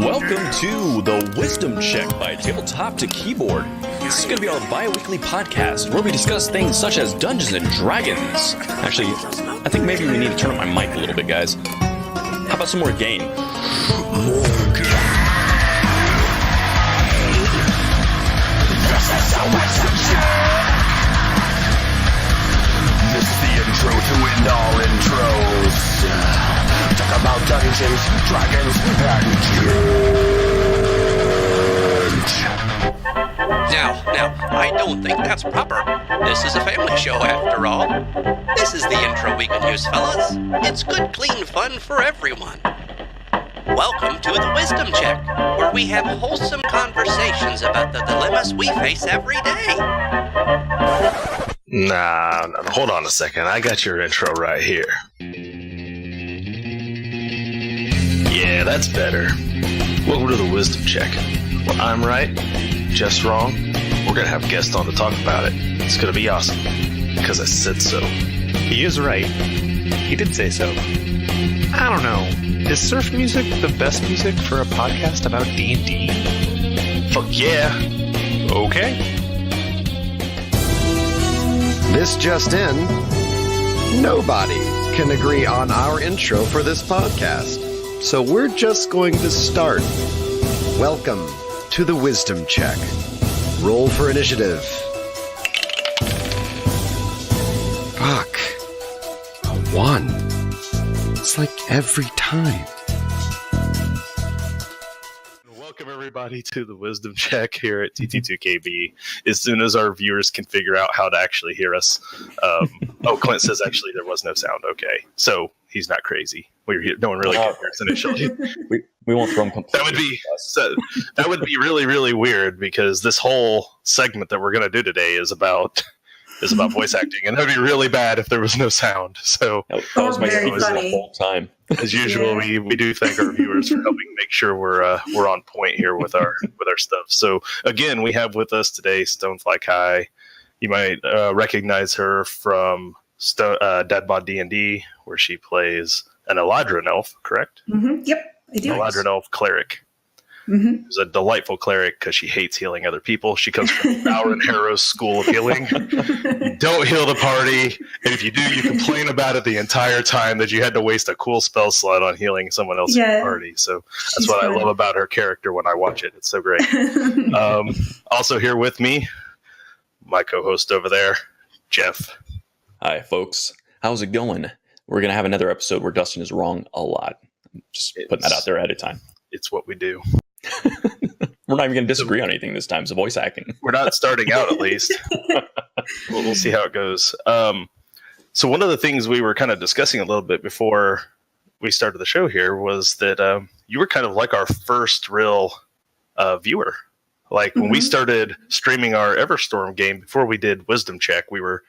Welcome to the Wisdom Check by Tabletop to Keyboard. This is going to be our bi-weekly podcast where we discuss things such as Dungeons and Dragons. Actually, I think maybe we need to turn up my mic a little bit, guys. How about some more gain? This is so much This is the intro to end all intros. Talk about Dungeons, Dragons, and Now, I don't think that's proper. This is a family show after all. This is the intro we can use, fellas. It's good, clean fun for everyone. Welcome to the Wisdom Check, where we have wholesome conversations about the dilemmas we face every day. Nah, hold on a second. I got your intro right here. Yeah, that's better. Welcome to the Wisdom Check. Well, I'm right, just wrong. We're gonna have guests on to talk about it. It's gonna be awesome, because I said so. He is right. He did say so. I don't know. Is surf music the best music for a podcast about D&D? Fuck yeah. Okay. This just in, nobody can agree on our intro for this podcast. So we're just going to start. Welcome to the Wisdom Check. Roll for initiative. Fuck. A 1. It's like every time. Welcome everybody to the Wisdom Check here at TT2KB. As soon as our viewers can figure out how to actually hear us. Clint says actually there was no sound. Okay, so he's not crazy. No one really could hear us initially. We won't throw him completely. That would be really, really weird because this whole segment that we're going to do today is about voice acting, and that would be really bad if there was no sound. So that was my very excuse funny. the whole time. as usual, we do thank our viewers for helping make sure we're on point here with our stuff. So again, we have with us today StoneFly Kai. You might recognize her from Deadbod D&D, where she plays an Eladrin elf, correct? Mm-hmm. Yep, I do. Eladrin elf cleric. Mm-hmm. Who's a delightful cleric because she hates healing other people. She comes from Bauer and Harrow's school of healing. You don't heal the party, and if you do, you complain about it the entire time that you had to waste a cool spell slot on healing someone else's party. So that's what I love about her character when I watch it. It's so great. Also here with me, my co-host over there, Jeff. Hi, folks. How's it going? We're going to have another episode where Dustin is wrong a lot. Just putting that out there ahead of time. It's what we do. We're not even going to disagree on anything this time. It's voice acting. We're not starting out, at least. We'll see how it goes. So one of the things we were kind of discussing a little bit before we started the show here was that you were kind of like our first real viewer. Like when we started streaming our Everstorm game before we did Wisdom Check, we were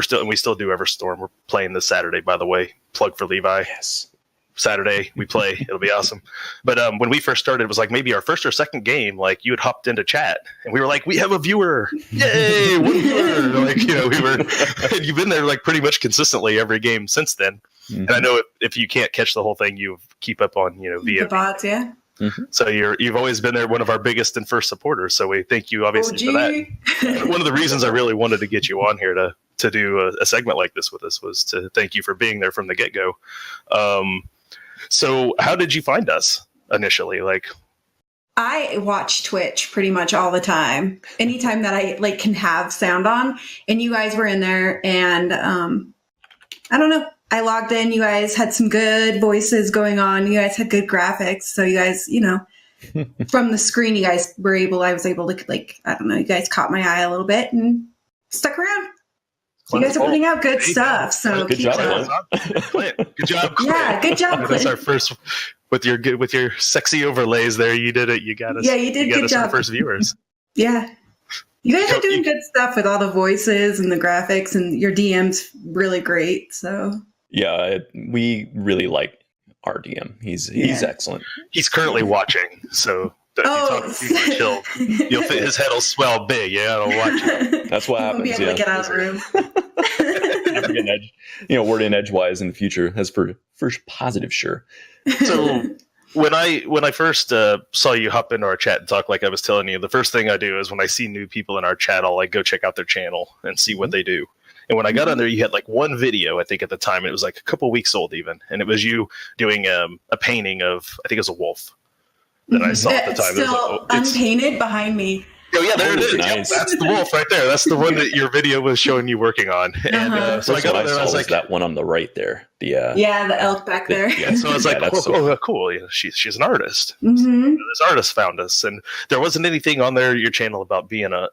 still, and we still do Everstorm. We're playing this Saturday, by the way. Plug for Levi. Yes. Saturday we play. It'll be awesome. But when we first started, it was like maybe our first or second game. Like you had hopped into chat, and we were like, "We have a viewer! Yay, one viewer!" Like we were. And you've been there like pretty much consistently every game since then. Mm-hmm. And I know if you can't catch the whole thing, you keep up on via the bots, yeah. Mm-hmm. So you've always been there, one of our biggest and first supporters. So we thank you obviously for that. One of the reasons I really wanted to get you on here to do a segment like this with us was to thank you for being there from the get-go. So how did you find us initially? Like, I watch Twitch pretty much all the time. Anytime that I can have sound on, and you guys were in there, and I don't know. I logged in. You guys had some good voices going on. You guys had good graphics. So you guys, from the screen, you guys were able. I was able to I don't know. You guys caught my eye a little bit and stuck around. You guys are putting out good stuff, so good keep job, going. Good job, Clint. Yeah, good job, Clint. That's our first with your sexy overlays there. You did it. You got us. Yeah, you did. Good job. Our first viewers. Yeah, you guys are doing good stuff with all the voices and the graphics, and your DM's really great. So yeah, we really like our DM. He's excellent. He's currently watching, so. If you talk to people, his head will swell big. Yeah, I'll watch it. That's what happens. Be able to get out of the room. Word in edgewise in the future. That's for positive, sure. So when I first saw you hop into our chat and talk, like I was telling you, the first thing I do is when I see new people in our chat, I'll like go check out their channel and see what they do. And when I got on there, you had like one video, I think at the time, and it was like a couple weeks old even, and it was you doing a painting of, I think it was a wolf that I saw at the time. It's still unpainted behind me. Oh yeah, there it is. Nice. That's the wolf right there. That's the one that your video was showing you working on. And so I got on there, I was like, that one on the right there. The elk back there. yeah. So I was like, cool. Yeah, she's an artist. Mm-hmm. This artist found us, and there wasn't anything on there your channel about being a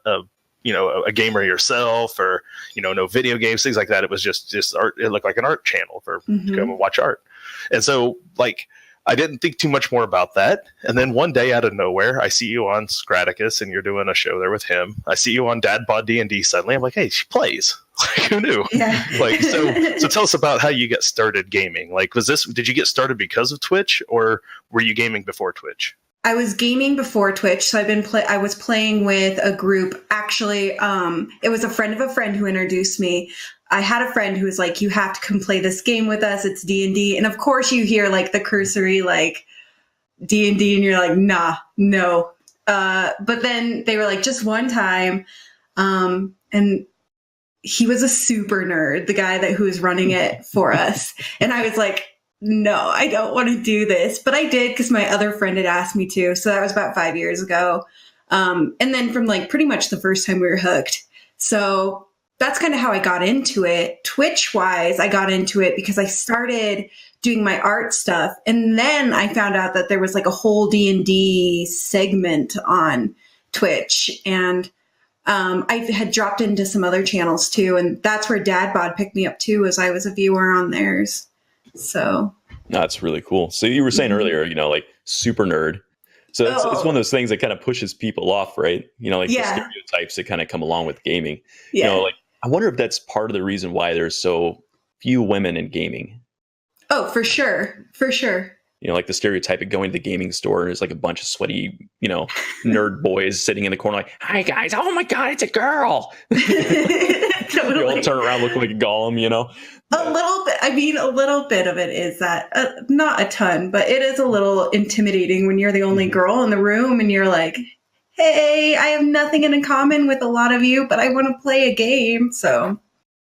gamer yourself, or no video games, things like that. It was just art. It looked like an art channel to come and watch art. And so like I didn't think too much more about that. And then one day out of nowhere, I see you on Scraticus and you're doing a show there with him. I see you on Dad Bod D&D suddenly. I'm like, hey, she plays. Like, who knew? Yeah. Like, so tell us about how you got started gaming. Like, did you get started because of Twitch, or were you gaming before Twitch? I was gaming before Twitch, so I was playing with a group. Actually, it was a friend of a friend who introduced me. I had a friend who was like, you have to come play this game with us. It's D&D. And of course you hear like the cursory, like D&D, and you're like, nah, no. But then they were like, just one time. And he was a super nerd, the guy who was running it for us. And I was like, no, I don't want to do this. But I did because my other friend had asked me to. So that was about 5 years ago. And then from like pretty much the first time we were hooked. So that's kind of how I got into it. Twitch-wise, I got into it because I started doing my art stuff. And then I found out that there was like a whole D&D segment on Twitch. And I had dropped into some other channels too. And that's where Dad Bod picked me up too, as I was a viewer on theirs. So that's really cool. So you were saying earlier, like super nerd. So it's one of those things that kind of pushes people off, right? The stereotypes that kind of come along with gaming. Yeah. Like I wonder if that's part of the reason why there's so few women in gaming. Oh, for sure. For sure. Like the stereotype of going to the gaming store and there's like a bunch of sweaty, nerd boys sitting in the corner like, hi guys, oh my God, it's a girl. Totally. You all turn around looking like a golem, A little bit. I mean, a little bit of it is that, not a ton, but it is a little intimidating when you're the only girl in the room and you're like, hey, I have nothing in common with a lot of you, but I want to play a game. So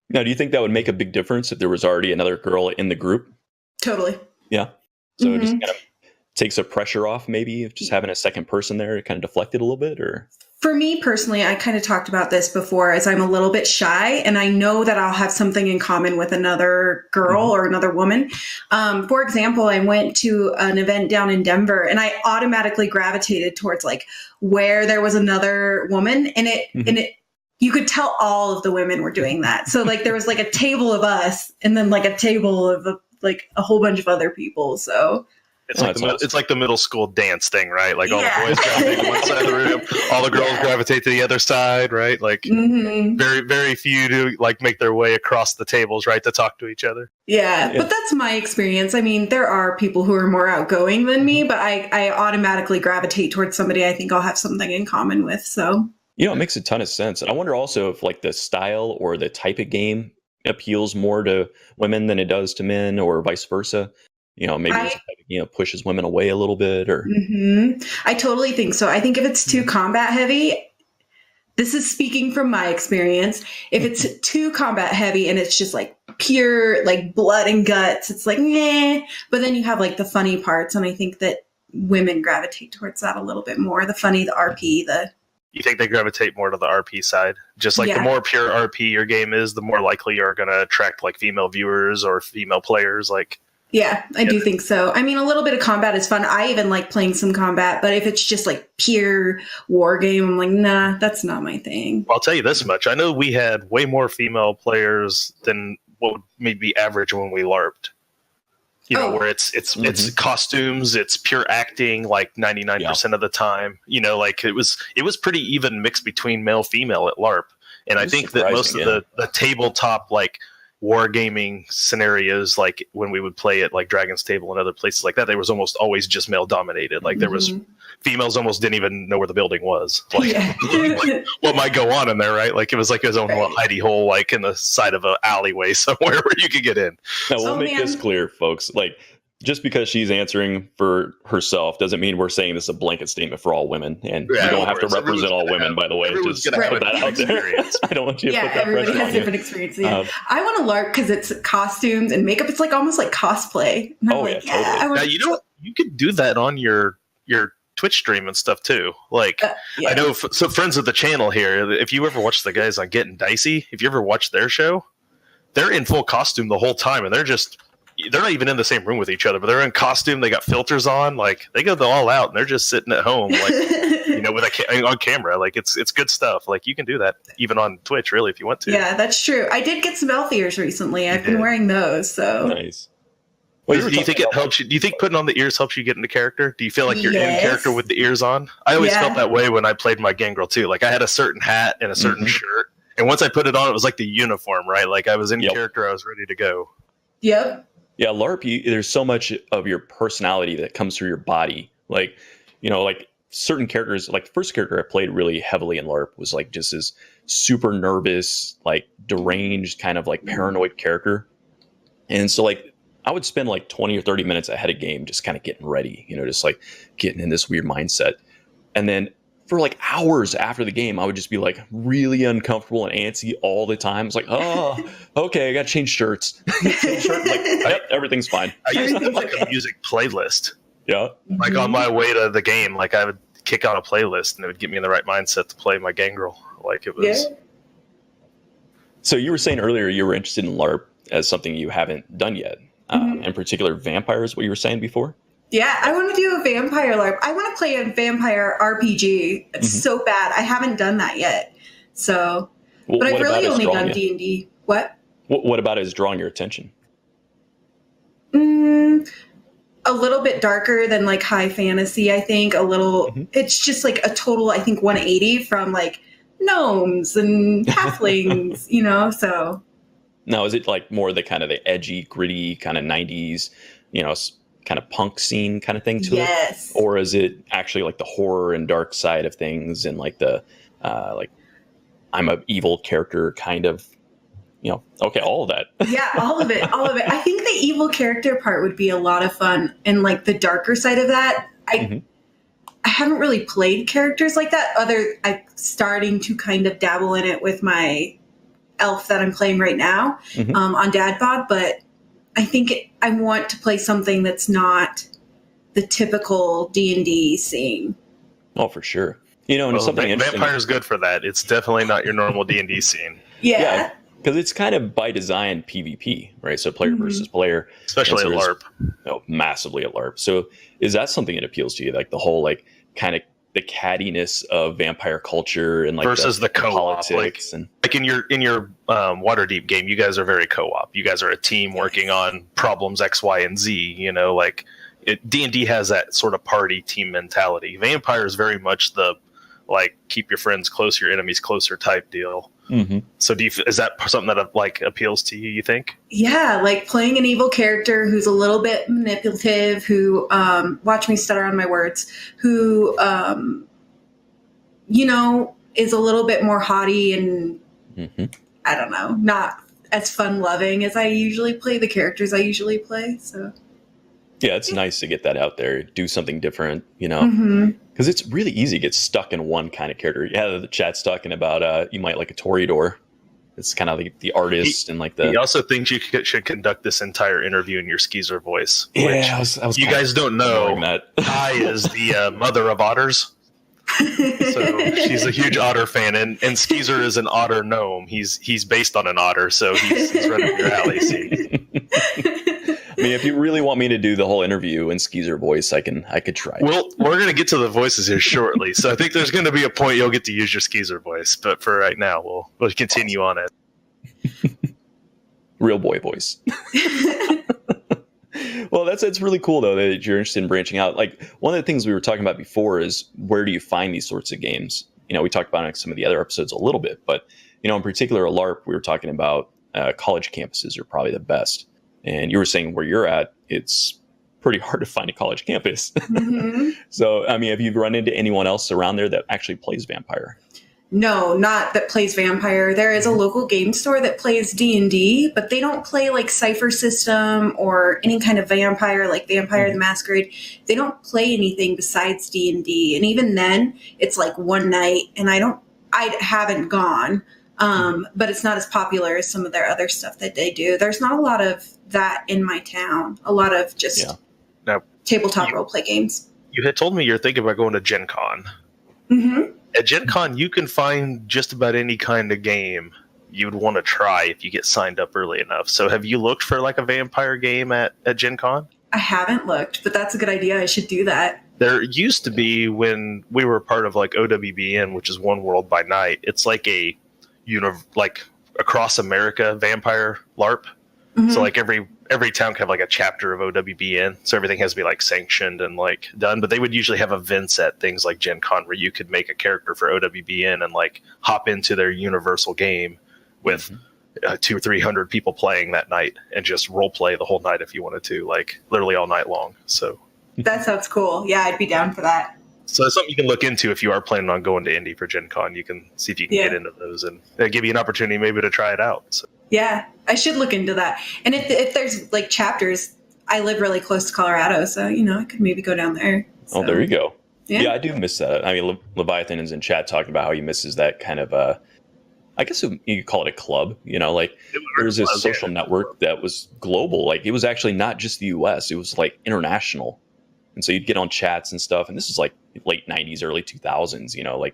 now, do you think that would make a big difference if there was already another girl in the group? Totally. Yeah. So it just kind of takes the pressure off, maybe, of just having a second person there to kind of deflect it a little bit, or? For me personally, I kind of talked about this before, as I'm a little bit shy and I know that I'll have something in common with another girl or another woman. For example, I went to an event down in Denver and I automatically gravitated towards like where there was another woman, and you could tell all of the women were doing that. So like there was like a table of us and then like a table of a whole bunch of other people. So it's like the middle school dance thing, right? Like all the boys gravitate to one side of the room, all the girls gravitate to the other side, right? Like very, very few do like make their way across the tables, right, to talk to each other. Yeah, but that's my experience. I mean, there are people who are more outgoing than me, but I automatically gravitate towards somebody I think I'll have something in common with. So it makes a ton of sense. And I wonder also if like the style or the type of game appeals more to women than it does to men, or vice versa. Maybe pushes women away a little bit, or. I totally think so. I think if it's too combat heavy, this is speaking from my experience. If it's too combat heavy and it's just like pure like blood and guts, it's like, meh. But then you have like the funny parts. And I think that women gravitate towards that a little bit more. The funny, the RP, You think they gravitate more to the RP side? Just like the more pure RP your game is, the more likely you're going to attract like female viewers or female players. Like, yeah, I do think so. I mean, a little bit of combat is fun. I even like playing some combat, but if it's just like pure war game, I'm like, nah, that's not my thing. I'll tell you this much. I know we had way more female players than what would maybe be average when we LARPed. Where it's costumes, it's pure acting, like 99% of the time. Like it was pretty even mixed between male female at LARP, and I think that most of the tabletop like wargaming scenarios, like when we would play at like Dragon's Table and other places like that, there was almost always just male dominated. Like there was females almost didn't even know where the building was. Like, like what might go on in there, right? Like it was like his own little hidey hole, like in the side of an alleyway somewhere where you could get in. Now we'll make this clear, folks. Like just because she's answering for herself doesn't mean we're saying this is a blanket statement for all women. And Yeah, you don't have to everyone's represent all women, by the way. everyone's Just gonna put have that a out there. experience. I don't want you to put that everybody pressure has on you. different experiences. Yeah. I want to LARP because it's costumes and makeup. It's like almost like cosplay. And I'm Oh, like, yeah, totally. I Now, want you could do that on your Twitch stream and stuff too. Like, yeah. I know some friends of the channel here, if you ever watch the guys on Getting Dicey, if you ever watch their show, they're in full costume the whole time, and they're not even in the same room with each other, but they're in costume. They got filters on, like they go all out, and they're just sitting at home, like with on camera. Like it's good stuff. Like you can do that even on Twitch, really, if you want to. Yeah, that's true. I did get some elf ears recently. I've been wearing those, so Nice. Well, do you think it helps you? Do you think putting on the ears helps you get into character? Do you feel like you're in character with the ears on? I always felt that way when I played my gangrel too. Like I had a certain hat and a certain shirt, and once I put it on, it was like the uniform, right? Like I was in character, I was ready to go. Yep. Yeah, LARP, there's so much of your personality that comes through your body. Like, like certain characters, like the first character I played really heavily in LARP was like just this super nervous, like deranged kind of like paranoid character. And so like I would spend like 20 or 30 minutes ahead of game just kind of getting ready, just like getting in this weird mindset. And then for like hours after the game, I would just be like really uncomfortable and antsy all the time. It's like, oh, okay, I got to change shirts. Like, everything's fine. I used to have like a music playlist. Yeah. Like on my way to the game, like I would kick on a playlist and it would get me in the right mindset to play my gangrel. Like it was. Yeah. So you were saying earlier you were interested in LARP as something you haven't done yet. In particular, vampires, what you were saying before? Yeah, I want to do a vampire LARP. I want to play a vampire RPG. It's so bad. I haven't done that yet. So, but I've really only done D&D. What? What about it is drawing your attention? A little bit darker than like high fantasy, I think. A little, it's just like a total, I think, 180 from like gnomes and halflings, so. Now, is it like more the kind of the edgy, gritty kind of 90s, kind of punk scene kind of thing to it? Or is it actually like the horror and dark side of things and like the, like I'm an evil character kind of, okay, all of that. Yeah, all of it. I think the evil character part would be a lot of fun. And like the darker side of that, I haven't really played characters like that. I'm starting to kind of dabble in it with my elf that I'm playing right now on Dad Bod, but I think I want to play something that's not the typical D&D scene. Oh, for sure. And something interesting. Vampire's good for that. It's definitely not your normal D&D scene. Yeah. Because it's kind of by design PvP, right? So player versus player. Especially at LARP. Massively at LARP. So is that something that appeals to you? Like the whole like kind of the cattiness of vampire culture and like versus the co-op, politics like in your Waterdeep game, you guys are very co-op. You guys are a team working on problems X, Y, and Z. Like D&D has that sort of party team mentality. Vampire is very much the like keep your friends close, your enemies closer type deal. So is that something that like appeals to you? You think? Yeah, like playing an evil character who's a little bit manipulative, who watch me stutter on my words, who is a little bit more haughty and I don't know, not as fun loving as I usually play the characters I usually play. So yeah, it's nice to get that out there, do something different, because it's really easy to get stuck in one kind of character. Yeah, the chat's talking about you might like a Toreador. It's kind of like the artist and like the. He also thinks you should conduct this entire interview in your Skeezer voice. Yeah, I was you guys don't know. Kai is the mother of otters. So she's a huge otter fan, and Skeezer is an otter gnome. He's based on an otter, so he's right up your alley. See. I mean, if you really want me to do the whole interview in Skeezer voice, I could try. Well, we're going to get to the voices here shortly, so I think there's going to be a point you'll get to use your Skeezer voice. But for right now, we'll continue on it. Real boy voice. Well, it's really cool though that you're interested in branching out. Like one of the things we were talking about before is where do you find these sorts of games? We talked about it in some of the other episodes a little bit, but in particular, a LARP, we were talking about college campuses are probably the best. And you were saying where you're at, it's pretty hard to find a college campus. So, I mean, have you run into anyone else around there that actually plays Vampire? No, not that plays vampire. There is a local game store that plays D&D, but they don't play like Cypher System or any kind of vampire, like Vampire the Masquerade. They don't play anything besides D&D. And even then, it's like one night, and I haven't gone, but it's not as popular as some of their other stuff that they do. There's not a lot of that in my town. A lot of just tabletop roleplay games. You had told me you're thinking about going to Gen Con. Mm-hmm. At Gen Con, you can find just about any kind of game you would want to try if you get signed up early enough. So have you looked for like a vampire game at Gen Con? I haven't looked, but that's a good idea. I should do that. There used to be, when we were part of like OWBN, which is One World by Night. It's like a like across America vampire LARP. Mm-hmm. So like every town can have like a chapter of OWBN, so everything has to be like sanctioned and like done. But they would usually have events at things like Gen Con where you could make a character for OWBN and like hop into their universal game with 200 or 300 people playing that night and just role play the whole night if you wanted to, like literally all night long. So that sounds cool. Yeah, I'd be down for that. So it's something you can look into if you are planning on going to Indy for Gen Con. You can see if you can get into those, and give you an opportunity maybe to try it out. So. Yeah, I should look into that. And if there's like chapters, I live really close to Colorado, so I could maybe go down there. So. Oh, there you go. Yeah, I do miss that. I mean, Leviathan is in chat talking about how he misses that kind of I guess you could call it a club. Like there was this social network that was global. Like it was actually not just the U.S. It was like international. And so you'd get on chats and stuff. And this is like late 90s, early 2000s, like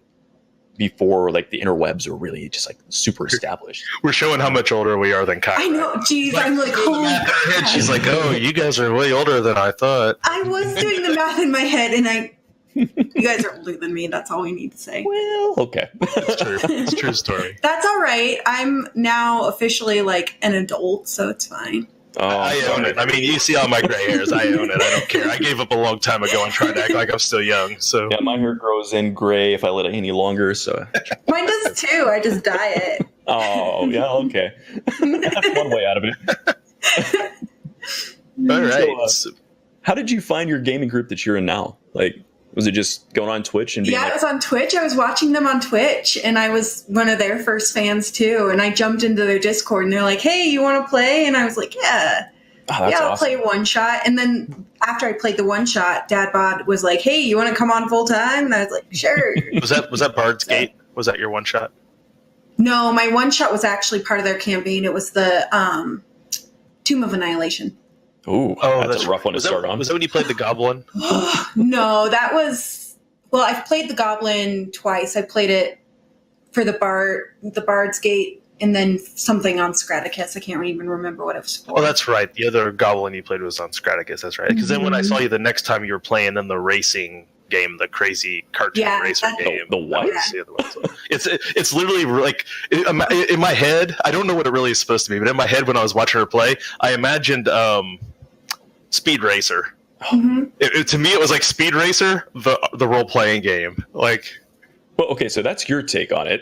before like the interwebs were really just like super established. We're showing how much older we are than Kai. I know. Jeez, I'm like, holy crap. She's like, oh, you guys are way older than I thought. I was doing the math in my head, and you guys are older than me. That's all we need to say. Well, okay. It's true. It's a true story. That's all right. I'm now officially like an adult, so it's fine. Oh, I own it. I mean, you see all my gray hairs. I own it. I don't care. I gave up a long time ago and tried to act like I'm still young. So yeah, my hair grows in gray if I let it any longer. So mine does too. I just dye it. Oh yeah, okay. That's one way out of it. All right. So, how did you find your gaming group that you're in now? Like, was it just going on Twitch and being it was on Twitch. I was watching them on Twitch, and I was one of their first fans too. And I jumped into their Discord, and they're like, "Hey, you want to play?" And I was like, "Yeah, I'll awesome. play one shot." And then after I played the one shot, Dad Bod was like, "Hey, you want to come on full time?" And I was like, "Sure." Was that Bard's Gate? Was that your one shot? No, my one shot was actually part of their campaign. It was the Tomb of Annihilation. Ooh, that's a rough one to start on. Was that when you played the Goblin? No, that was... Well, I've played the Goblin twice. I played it for the Bard's Gate, and then something on Scraticus. I can't even remember what it was for. Oh, that's right. The other Goblin you played was on Scraticus. That's right. Because then when I saw you the next time, you were playing in the racing game, the crazy cartoon racer game. The what? The other one. So it's literally like in my head. I don't know what it really is supposed to be, but in my head when I was watching her play, I imagined Speed Racer. Mm-hmm. To me, it was like Speed Racer, the role playing game. Like, well, okay, so that's your take on it.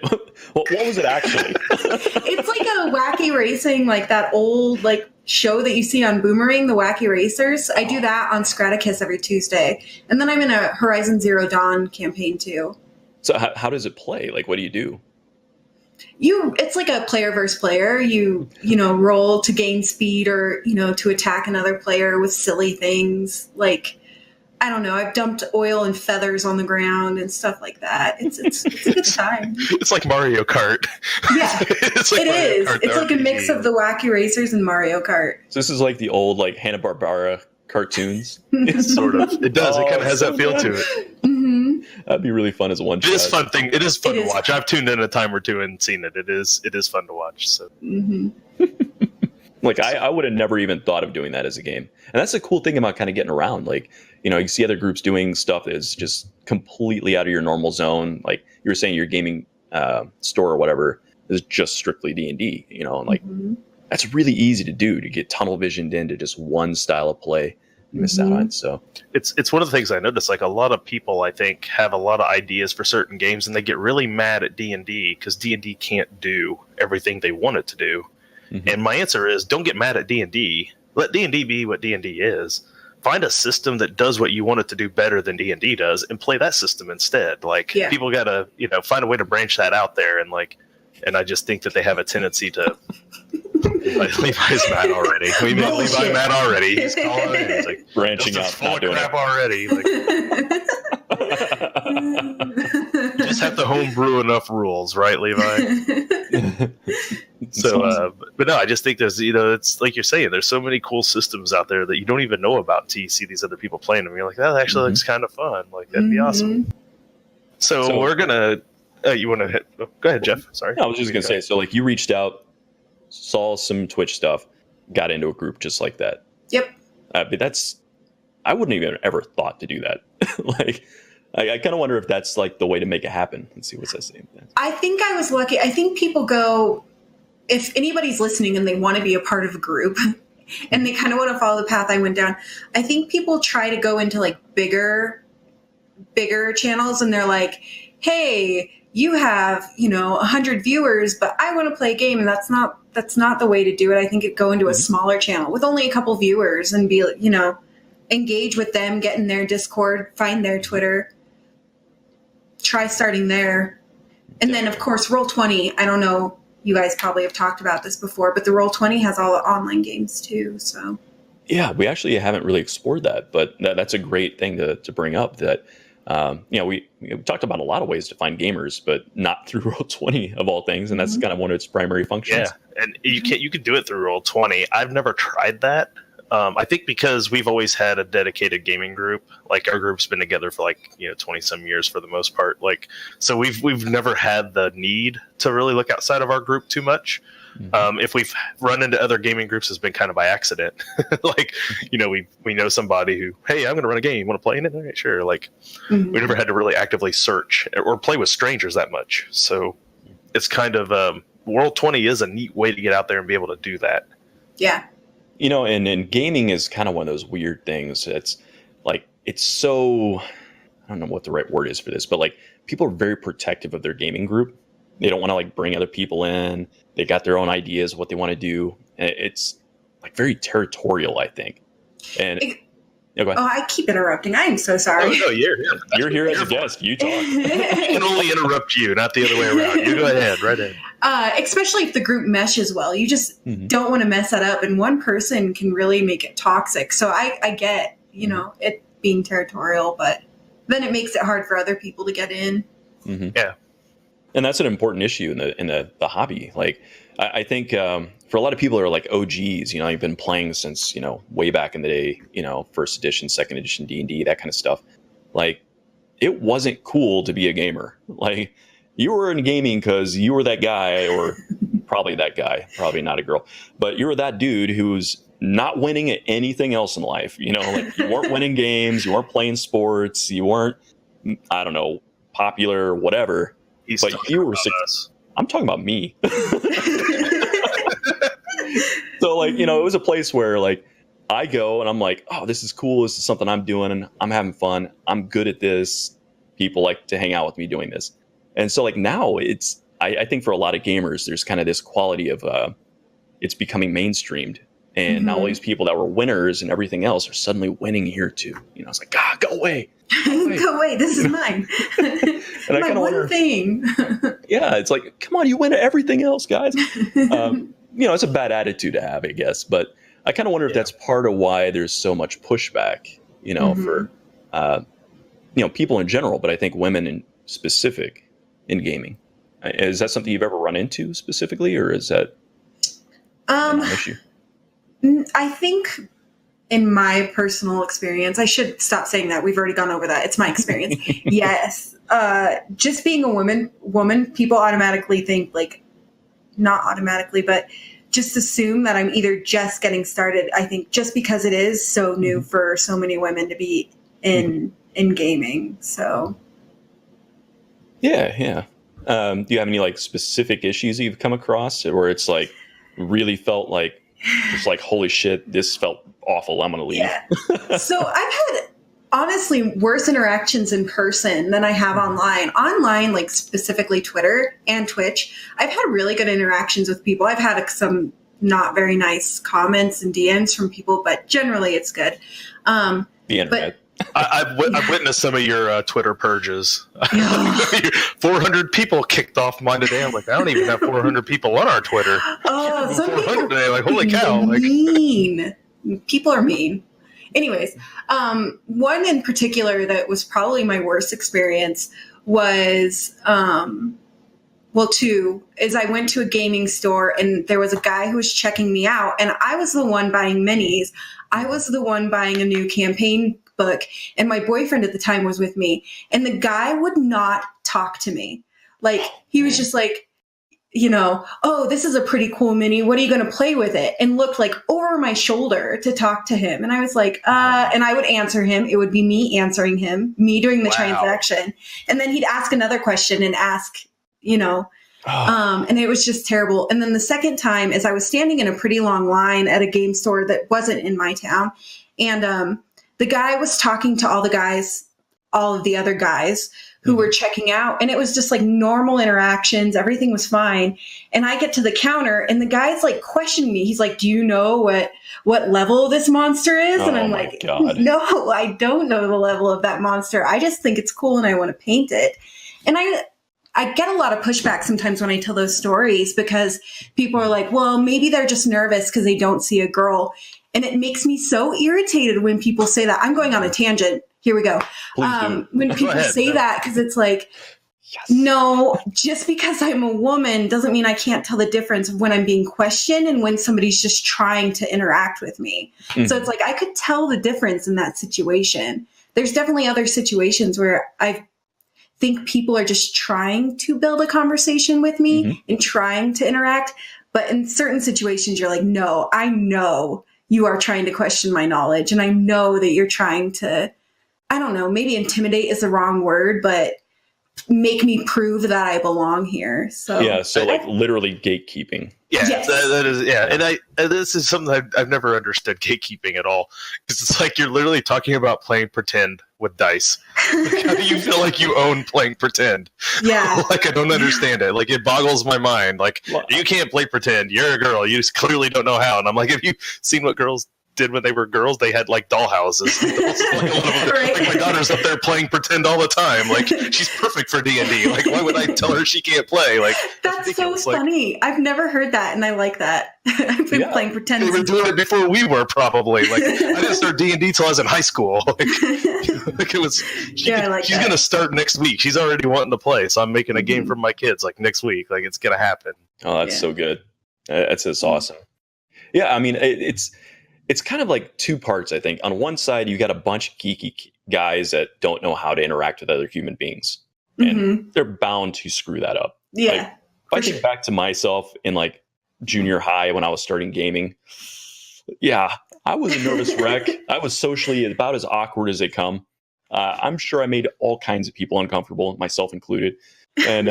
What was it actually? It's like a wacky racing, like that old like show that you see on Boomerang, the Wacky Racers. I do that on Scraticus every Tuesday, and then I'm in a Horizon Zero Dawn campaign too. So how does it play? Like, what do you do? It's like a player versus player. You roll to gain speed or, to attack another player with silly things. Like, I don't know. I've dumped oil and feathers on the ground and stuff like that. It's a good time. It's like Mario Kart. Yeah, it's like a mix of the Wacky Racers and Mario Kart. So this is like the old like Hanna-Barbera cartoons. Sort of. It does. It kind of has that feel to it. Mm-hmm. That'd be really fun as a one shot. It is fun thing. It is fun to watch. I've tuned in a time or two and seen it. It is fun to watch. So. Mm-hmm. Like I would have never even thought of doing that as a game. And that's the cool thing about kind of getting around. Like, you see other groups doing stuff that is just completely out of your normal zone. Like you were saying, your gaming store or whatever is just strictly D&D, and like that's really easy to do, to get tunnel visioned into just one style of play and miss out on. So it's one of the things I noticed. Like a lot of people, I think, have a lot of ideas for certain games, and they get really mad at D&D because D&D can't do everything they want it to do. Mm-hmm. And my answer is, don't get mad at D&D. Let D&D be what D&D is. find a system that does what you want it to do better than D&D does and play that system instead. Like people got to, find a way to branch that out there. And I just think that they have a tendency to Levi's mad already. We made Levi mad already. He's calling in. He's like branching out, full of crap already. Like, you just have to homebrew enough rules, right, Levi? So, but no, I just think there's, it's like you're saying, there's so many cool systems out there that you don't even know about until you see these other people playing them. You're like, that actually looks kind of fun. Like, that'd be awesome. So we're gonna. You want to hit? Oh, go ahead, Jeff. Sorry. No, I was just gonna say. So, like, you reached out, saw some Twitch stuff, got into a group just like that. Yep. But I wouldn't even ever thought to do that. Like, I kind of wonder if that's like the way to make it happen. Let's see what's that saying. I think I was lucky. I think people go, if anybody's listening and they want to be a part of a group and they kind of want to follow the path I went down, I think people try to go into like bigger channels and they're like, hey, you have, 100 viewers, but I want to play a game. And that's not the way to do it. I think it go into a smaller channel with only a couple viewers and be, engage with them, get in their Discord, find their Twitter, try starting there. And then of course, Roll20, I don't know, you guys probably have talked about this before, but the Roll20 has all the online games too. So yeah, we actually haven't really explored that, but that's a great thing to bring up that, we talked about a lot of ways to find gamers, but not through Roll20 of all things. And that's kind of one of its primary functions. Yeah. And you can do it through Roll20. I've never tried that. I think because we've always had a dedicated gaming group, like our group's been together for 20 some years for the most part. Like, so we've never had the need to really look outside of our group too much. If we've run into other gaming groups, it's been kind of by accident. We know somebody who, hey, I'm going to run a game. You want to play in it? Okay, sure. Like, we never had to really actively search or play with strangers that much. So it's kind of Roll20 is a neat way to get out there and be able to do that. Yeah. And gaming is kind of one of those weird things. It's like, it's so, I don't know what the right word is for this, but like people are very protective of their gaming group. They don't want to like bring other people in. They got their own ideas of what they want to do. And it's like very territorial, I think. And go ahead. Oh, I keep interrupting. I am so sorry. Oh, no, you're here as a guest. You talk. I can only interrupt you, not the other way around. You go ahead, right in. Especially if the group meshes well. You just don't want to mess that up. And one person can really make it toxic. So I get, it being territorial, but then it makes it hard for other people to get in. Yeah. And that's an important issue in the hobby. Like, I think for a lot of people who are like OGs, you've been playing since, way back in the day, first edition, second edition D&D, that kind of stuff. Like, it wasn't cool to be a gamer. Like, you were in gaming because you were that guy, or probably that guy, probably not a girl, but you were that dude who's not winning at anything else in life. Like you weren't winning games, you weren't playing sports, you weren't, I don't know, popular, whatever. But you were I'm talking about me. So like, it was a place where like I go and I'm like, oh, this is cool. This is something I'm doing and I'm having fun. I'm good at this. People like to hang out with me doing this. And so like now it's, I think for a lot of gamers, there's kind of this quality of it's becoming mainstreamed. And now all these people that were winners and everything else are suddenly winning here too. It's like, go away. Go away. This is mine. And my one thing. Yeah, it's like, come on, you win at everything else, guys. It's a bad attitude to have, I guess. But I kind of wonder if that's part of why there's so much pushback, for people in general. But I think women in specific in gaming. Is that something you've ever run into specifically, or is that an issue? I think in my personal experience, I should stop saying that. We've already gone over that. It's my experience. Yes. Just being a woman, people automatically think like, not automatically, but just assume that I'm either just getting started. I think just because it is so new for so many women to be in gaming. So. Yeah. Do you have any like specific issues that you've come across where it's like really felt like, it's like, holy shit, this felt awful. I'm going to leave. Yeah. So I've had honestly worse interactions in person than I have online. Online, like specifically Twitter and Twitch, I've had really good interactions with people. I've had some not very nice comments and DMs from people, but generally it's good. The internet. I've witnessed some of your Twitter purges. 400 people kicked off mine today. I'm like, I don't even have 400 people on our Twitter. Oh, some 400 people today. Like, holy cow! Like, mean. People are mean. Anyways, one in particular that was probably my worst experience was, two, is I went to a gaming store and there was a guy who was checking me out, and I was the one buying minis. I was the one buying a new campaign book, and my boyfriend at the time was with me, and the guy would not talk to me. Like, he was just like, oh, this is a pretty cool mini. What are you going to play with it? And looked like over my shoulder to talk to him. And I was like, and I would answer him. It would be me answering him, me doing the transaction. And then he'd ask another question and ask, and it was just terrible. And then the second time is I was standing in a pretty long line at a game store that wasn't in my town. And the guy was talking to all of the other guys who were checking out. And it was just like normal interactions. Everything was fine. And I get to the counter and the guy's like questioning me. He's like, do you know what level this monster is? And I'm like, God. No, I don't know the level of that monster. I just think it's cool and I want to paint it. And I get a lot of pushback sometimes when I tell those stories because people are like, well, maybe they're just nervous because they don't see a girl. And it makes me so irritated when people say that. I'm going on a tangent. Here we go. When people say that, because it's like, no, just because I'm a woman doesn't mean I can't tell the difference of when I'm being questioned and when somebody's just trying to interact with me. Mm-hmm. So it's like, I could tell the difference in that situation. There's definitely other situations where I think people are just trying to build a conversation with me and trying to interact. But in certain situations, you're like, no, I know you are trying to question my knowledge. And I know that you're trying to, I don't know, maybe intimidate is the wrong word, but make me prove that I belong here. So like literally gatekeeping. Yeah, yes. that is, yeah. And this is something I've never understood gatekeeping at all. Because it's like you're literally talking about playing pretend with dice. Like, how do you feel like you own playing pretend? Yeah. Like, I don't understand it. Like, it boggles my mind. Like, you can't play pretend. You're a girl. You just clearly don't know how. And I'm like, have you seen what girls did when they were girls? They had like dollhouses. Like, my daughter's up there playing pretend all the time. Like, she's perfect for D&D. Like, why would I tell her she can't play? Like, that's so funny. I've never heard that, and I like that. I've been playing pretend. They were doing it before we were, probably. Like, I didn't start D&D till I was in high school. Like it was. She's gonna start next week. She's already wanting to play, so I'm making a game for my kids like next week. Like, it's gonna happen. Oh, that's so good. That's awesome. Yeah, I mean, it's kind of like two parts, I think. On one side, you got a bunch of geeky guys that don't know how to interact with other human beings. And they're bound to screw that up. Yeah. Like, if I think back to myself in like junior high when I was starting gaming, I was a nervous wreck. I was socially about as awkward as they come. I'm sure I made all kinds of people uncomfortable, myself included. And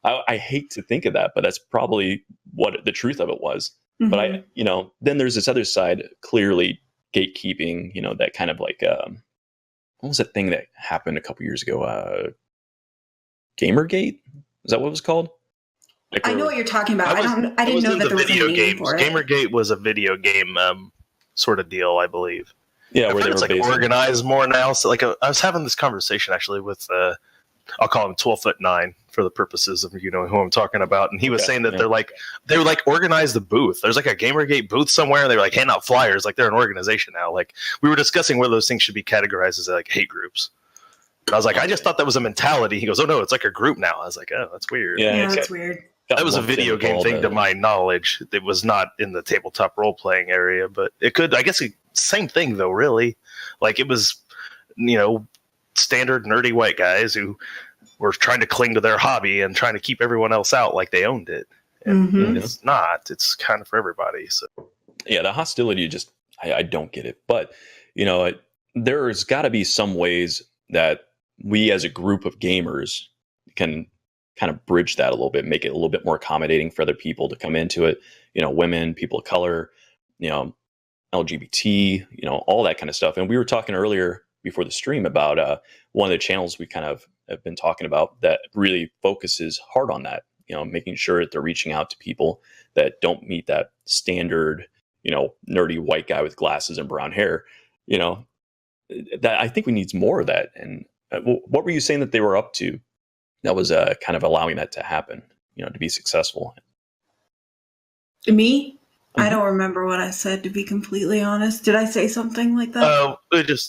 I hate to think of that, but that's probably what the truth of it was. But then there's this other side, clearly gatekeeping, that kind of like, what was that thing that happened a couple years ago? Gamergate? Is that what it was called? Like, I know what you're talking about. I didn't know that there was a name for it. Gamergate was a video game sort of deal, I believe. Yeah, where they it's were like organized more now. So like I was having this conversation actually with I'll call him 12'9" for the purposes of who I'm talking about, and he was saying that they were like organized the booth. There's like a Gamergate booth somewhere, and they were like handing out flyers, like they're an organization now. Like, we were discussing whether those things should be categorized as like hate groups. And I was like, I just thought that was a mentality. He goes, oh no, it's like a group now. I was like, oh, that's weird. Yeah, that's weird. That was a video game thing to my knowledge. It was not in the tabletop role playing area, but it could. I guess same thing though. Really, like it was, standard nerdy white guys who were trying to cling to their hobby and trying to keep everyone else out like they owned it. And it's not. It's kind of for everybody. So yeah, the hostility just I don't get it. But there's got to be some ways that we as a group of gamers can kind of bridge that a little bit, make it a little bit more accommodating for other people to come into it. Women, people of color, LGBT, all that kind of stuff. And we were talking earlier before the stream about one of the channels we kind of have been talking about that really focuses hard on that, making sure that they're reaching out to people that don't meet that standard, nerdy white guy with glasses and brown hair. That I think we need more of that. And what were you saying that they were up to that was kind of allowing that to happen, to be successful? Me? I don't remember what I said, to be completely honest. Did I say something like that?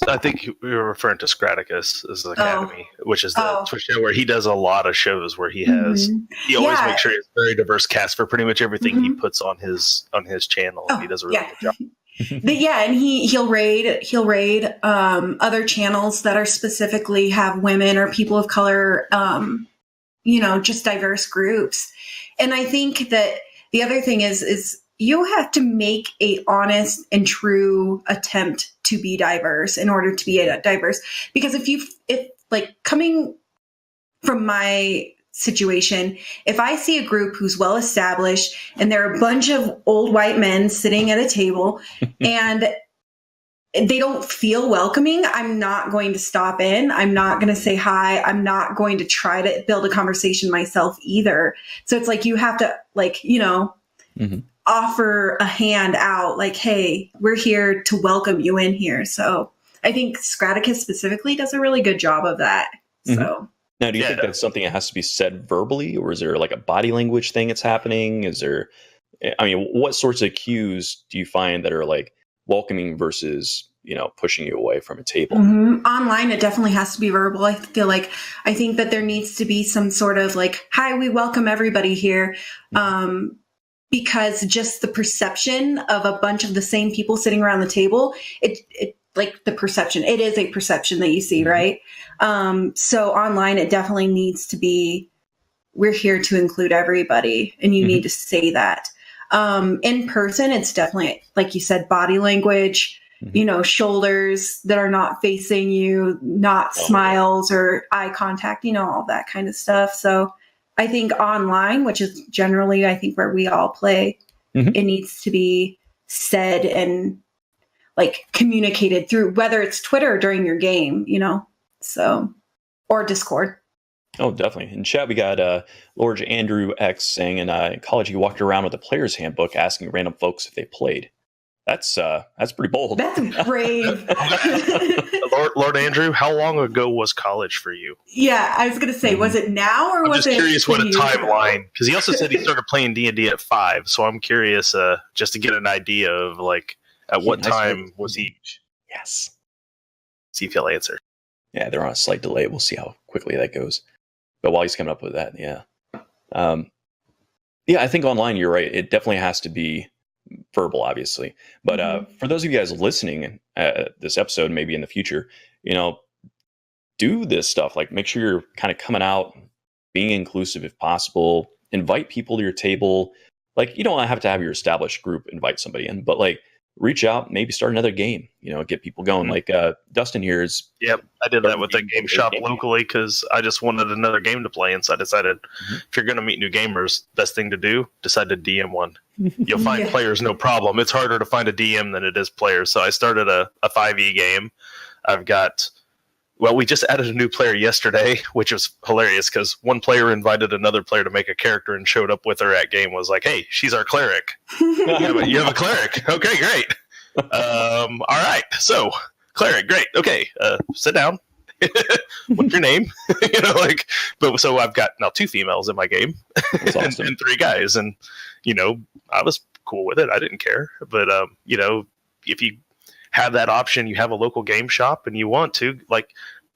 I think we were referring to Scraticus as the Academy, which is the Twitch show where he does a lot of shows where he has, he always makes sure he has a very diverse cast for pretty much everything he puts on his channel. He does a really good job. And he'll raid other channels that are specifically have women or people of color, just diverse groups. And I think that the other thing is you have to make a honest and true attempt to be diverse in order to be diverse. Because if coming from my situation, if I see a group who's well established and there are a bunch of old white men sitting at a table and they don't feel welcoming, I'm not going to stop in. I'm not going to say hi. I'm not going to try to build a conversation myself either. So it's like you have to offer a hand out, like, hey, we're here to welcome you in here. So I think Scraticus specifically does a really good job of that. So now, do you think that's something that has to be said verbally, or is there like a body language thing that's happening? What sorts of cues do you find that are like welcoming versus, pushing you away from a table? Online, it definitely has to be verbal. I think that there needs to be some sort of like, hi, we welcome everybody here. Because just the perception of a bunch of the same people sitting around the table, it is a perception that you see, right? So online, it definitely needs to be, we're here to include everybody, and you need to say that. In person, it's definitely, like you said, body language, shoulders that are not facing you, not smiles or eye contact, all that kind of stuff. So I think online, which is generally, I think, where we all play, it needs to be said and communicated through, whether it's Twitter during your game, or Discord. Oh, definitely. In chat, we got Lord Andrew X saying in college he walked around with a player's handbook asking random folks if they played. That's pretty bold. That's brave. Lord Andrew, how long ago was college for you? Yeah, I was going to say, was it now or was it? I'm just curious what a timeline, because he also said he started playing D&D at 5, so I'm curious just to get an idea of at what time was he? Yes. See if he'll answer. Yeah, they're on a slight delay. We'll see how quickly that goes. But while he's coming up with that, I think online, you're right. It definitely has to be verbal, obviously. But for those of you guys listening this episode, maybe in the future, do this stuff. Make sure you're kind of coming out, being inclusive if possible. Invite people to your table. You don't have to have your established group invite somebody in, but reach out, maybe start another game, get people going. Dustin here is. Yep, I did that with a game shop locally because I just wanted another game to play. And so I decided if you're going to meet new gamers, best thing to do, decide to DM one. You'll find players, no problem. It's harder to find a DM than it is players. So I started a 5e game. We just added a new player yesterday, which was hilarious because one player invited another player to make a character and showed up with her at game, was like, hey, she's our cleric. You have a cleric. Okay, great. All right. So cleric, great. Okay. Sit down. What's your name? So I've got now 2 females in my game and 3 guys. And, I was cool with it. I didn't care. But, if you have that option, you have a local game shop and you want to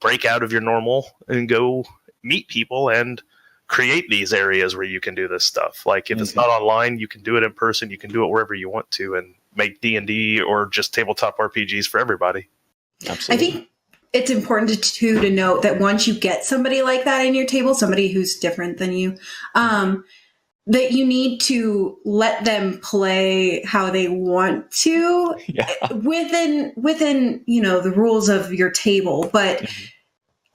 break out of your normal and go meet people and create these areas where you can do this stuff. If it's not online, you can do it in person. You can do it wherever you want to and make D&D or just tabletop RPGs for everybody. Absolutely. I think it's important to note that once you get somebody like that in your table, somebody who's different than you, that you need to let them play how they want to within the rules of your table. But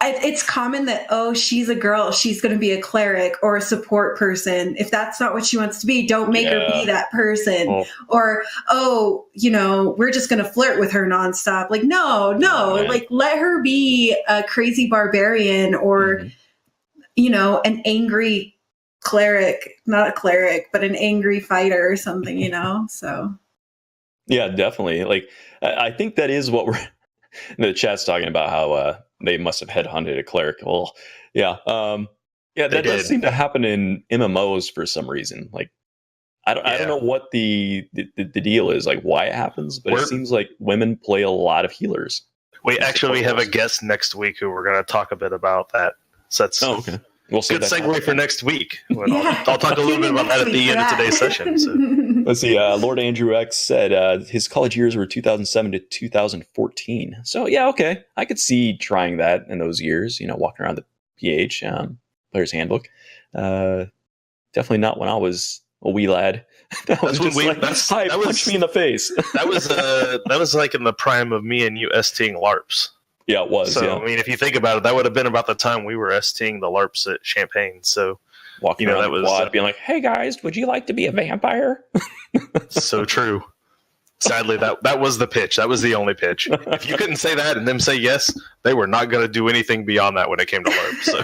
it's common that, oh, she's a girl, she's going to be a cleric or a support person. If that's not what she wants to be, don't make her be that person. Or, we're just going to flirt with her nonstop. No, let her be a crazy barbarian or, an angry cleric, not a cleric, but an angry fighter or something, you know? So. Yeah, definitely. Like, I think that is what we're. The chat's talking about how they must have headhunted a cleric. Well, yeah, yeah, that does seem to happen in MMOs for some reason. Like, I don't know what the deal is, like why it happens, but it seems like women play a lot of healers. We have a guest next week who we're going to talk a bit about that. So that's okay. We'll good segue for next week. I'll talk a little bit about that at the end of today's session. So. Let's see. Lord Andrew X said his college years were 2007 to 2014. So yeah, okay, I could see trying that in those years. You know, walking around the PH Player's Handbook. Definitely not when I was a wee lad. That was punch me in the face. that was like in the prime of me and you STing LARPs. Yeah, it was. So yeah. I mean, if you think about it, that would have been about the time we were STing the LARPs at Champaign. So walking around that was quad, being like, "Hey guys, would you like to be a vampire?" So true. Sadly, that was the pitch. That was the only pitch. If you couldn't say that and them say yes, they were not going to do anything beyond that when it came to LARP. So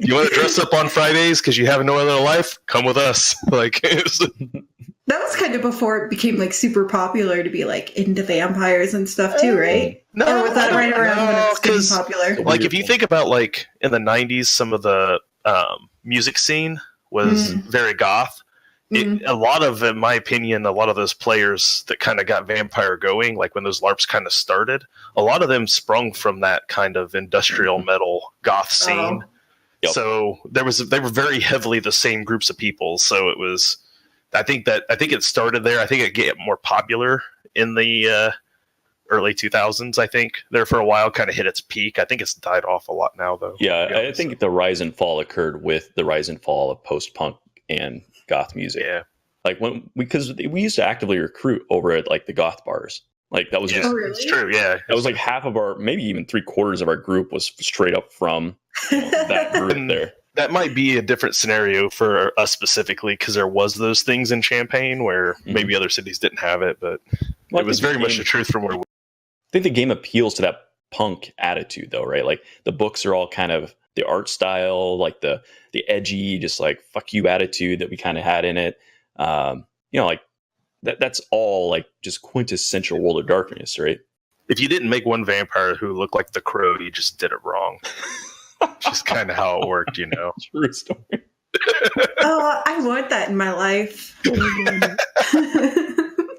you want to dress up on Fridays because you have no other life? Come with us. Like that was kind of before it became like super popular to be like into vampires and stuff too, right? No, or was that right around when it was getting popular? Like if you think about like in the 90s, some of the music scene was very goth. A lot of, in my opinion, a lot of those players that kind of got vampire going, like when those LARPs kind of started, a lot of them sprung from that kind of industrial metal goth scene. Yep. So they were very heavily the same groups of people. So it was, I think it started there. I think it got more popular in the early 2000s. I think there for a while, kind of hit its peak. I think it's died off a lot now, though. Yeah, I think the rise and fall occurred with the rise and fall of post-punk and goth music. Yeah, like because we used to actively recruit over at like the goth bars. Like that was just it's true. Yeah, that was like half of our, maybe even 3/4 of our group was straight up from that group there. That might be a different scenario for us specifically because there was those things in Champaign where maybe other cities didn't have it, but it was very much the truth from where we. I think the game appeals to that punk attitude, though, right? Like the books are all kind of the art style, like the edgy, just like fuck you attitude that we kind of had in it. Like that's all like just quintessential World of Darkness, right? If you didn't make one vampire who looked like the Crow, you just did it wrong. Just kind of how it worked, you know. True story. Oh, I want that in my life.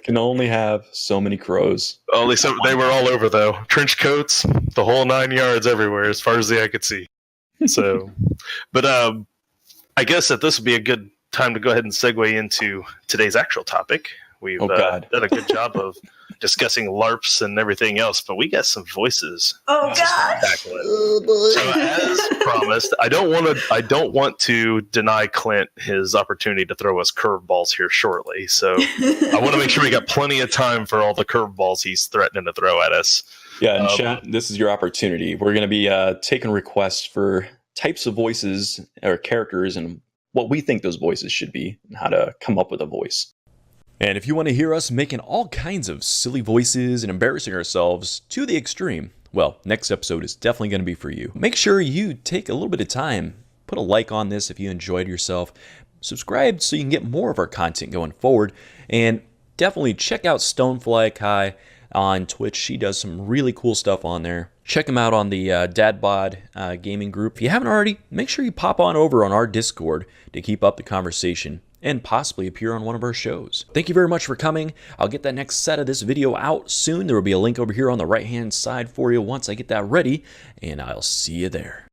Can only have so many crows. Only so they were all over though. Trench coats, the whole 9 yards everywhere, as far as the eye could see. So, but I guess that this would be a good time to go ahead and segue into today's actual topic. We've done a good job of discussing LARPs and everything else, but we got some voices. Oh God! So as promised, I don't want to deny Clint his opportunity to throw us curveballs here shortly. So I want to make sure we got plenty of time for all the curveballs he's threatening to throw at us. Yeah, and chat, this is your opportunity. We're going to be taking requests for types of voices or characters and what we think those voices should be and how to come up with a voice. And if you want to hear us making all kinds of silly voices and embarrassing ourselves to the extreme, well, next episode is definitely going to be for you. Make sure you take a little bit of time, put a like on this if you enjoyed yourself, subscribe so you can get more of our content going forward, and definitely check out StoneFly Kai on Twitch. She does some really cool stuff on there. Check him out on the DadBod gaming group. If you haven't already, make sure you pop on over on our Discord to keep up the conversation and possibly appear on one of our shows. Thank you very much for coming. I'll get that next set of this video out soon. There will be a link over here on the right-hand side for you once I get that ready, and I'll see you there.